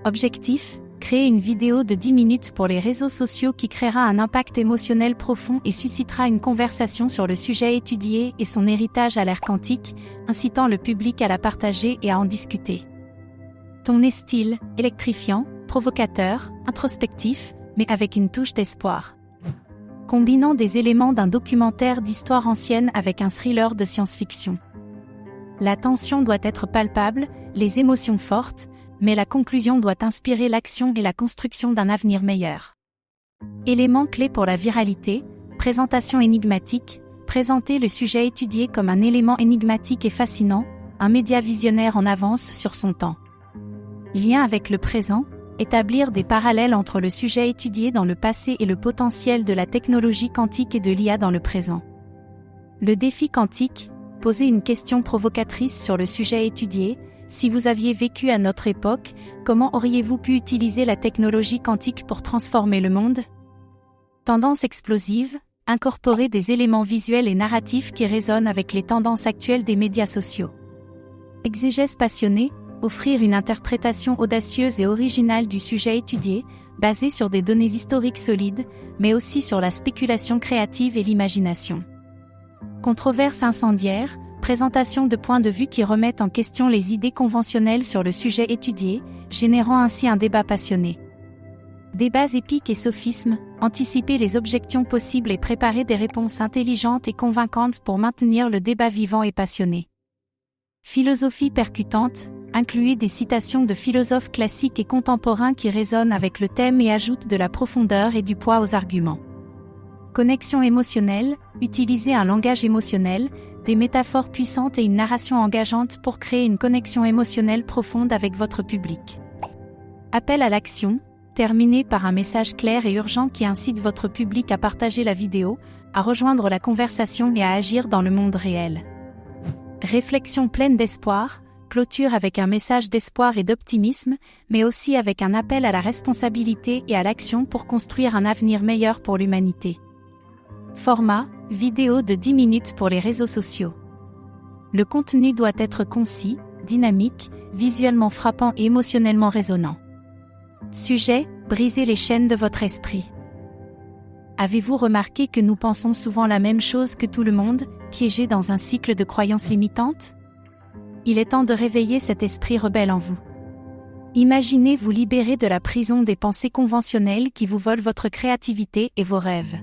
Objectif, créer une vidéo de 10 minutes pour les réseaux sociaux qui créera un impact émotionnel profond et suscitera une conversation sur le sujet étudié et son héritage à l'ère quantique, incitant le public à la partager et à en discuter. Ton style, électrifiant, provocateur, introspectif, mais avec une touche d'espoir. Combinant des éléments d'un documentaire d'histoire ancienne avec un thriller de science-fiction. La tension doit être palpable, les émotions fortes, mais la conclusion doit inspirer l'action et la construction d'un avenir meilleur. Élément clé pour la viralité, présentation énigmatique, présenter le sujet étudié comme un élément énigmatique et fascinant, un média visionnaire en avance sur son temps. Lien avec le présent, établir des parallèles entre le sujet étudié dans le passé et le potentiel de la technologie quantique et de l'IA dans le présent. Le défi quantique, poser une question provocatrice sur le sujet étudié. Si vous aviez vécu à notre époque, comment auriez-vous pu utiliser la technologie quantique pour transformer le monde ? Tendance explosive, incorporer des éléments visuels et narratifs qui résonnent avec les tendances actuelles des médias sociaux. Exégèse passionnée, offrir une interprétation audacieuse et originale du sujet étudié, basée sur des données historiques solides, mais aussi sur la spéculation créative et l'imagination. Controverse incendiaire, présentation de points de vue qui remettent en question les idées conventionnelles sur le sujet étudié, générant ainsi un débat passionné. Débats épiques et sophismes, anticiper les objections possibles et préparer des réponses intelligentes et convaincantes pour maintenir le débat vivant et passionné. Philosophie percutante, incluez des citations de philosophes classiques et contemporains qui résonnent avec le thème et ajoutent de la profondeur et du poids aux arguments. Connexion émotionnelle, utilisez un langage émotionnel, des métaphores puissantes et une narration engageante pour créer une connexion émotionnelle profonde avec votre public. Appel à l'action, terminez par un message clair et urgent qui incite votre public à partager la vidéo, à rejoindre la conversation et à agir dans le monde réel. Réflexion pleine d'espoir, clôture avec un message d'espoir et d'optimisme, mais aussi avec un appel à la responsabilité et à l'action pour construire un avenir meilleur pour l'humanité. Format, vidéo de 10 minutes pour les réseaux sociaux. Le contenu doit être concis, dynamique, visuellement frappant et émotionnellement résonnant. Sujet, briser les chaînes de votre esprit. Avez-vous remarqué que nous pensons souvent la même chose que tout le monde, piégés dans un cycle de croyances limitantes ? Il est temps de réveiller cet esprit rebelle en vous. Imaginez vous libérer de la prison des pensées conventionnelles qui vous volent votre créativité et vos rêves.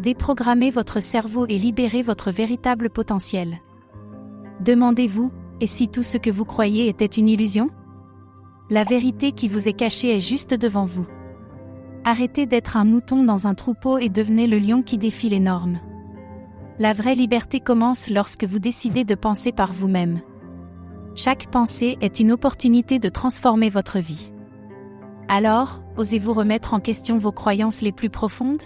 Déprogrammez votre cerveau et libérez votre véritable potentiel. Demandez-vous, et si tout ce que vous croyez était une illusion ? La vérité qui vous est cachée est juste devant vous. Arrêtez d'être un mouton dans un troupeau et devenez le lion qui défie les normes. La vraie liberté commence lorsque vous décidez de penser par vous-même. Chaque pensée est une opportunité de transformer votre vie. Alors, osez-vous remettre en question vos croyances les plus profondes ?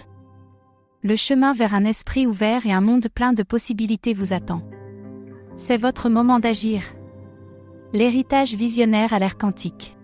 Le chemin vers un esprit ouvert et un monde plein de possibilités vous attend. C'est votre moment d'agir. L'héritage visionnaire à l'ère quantique.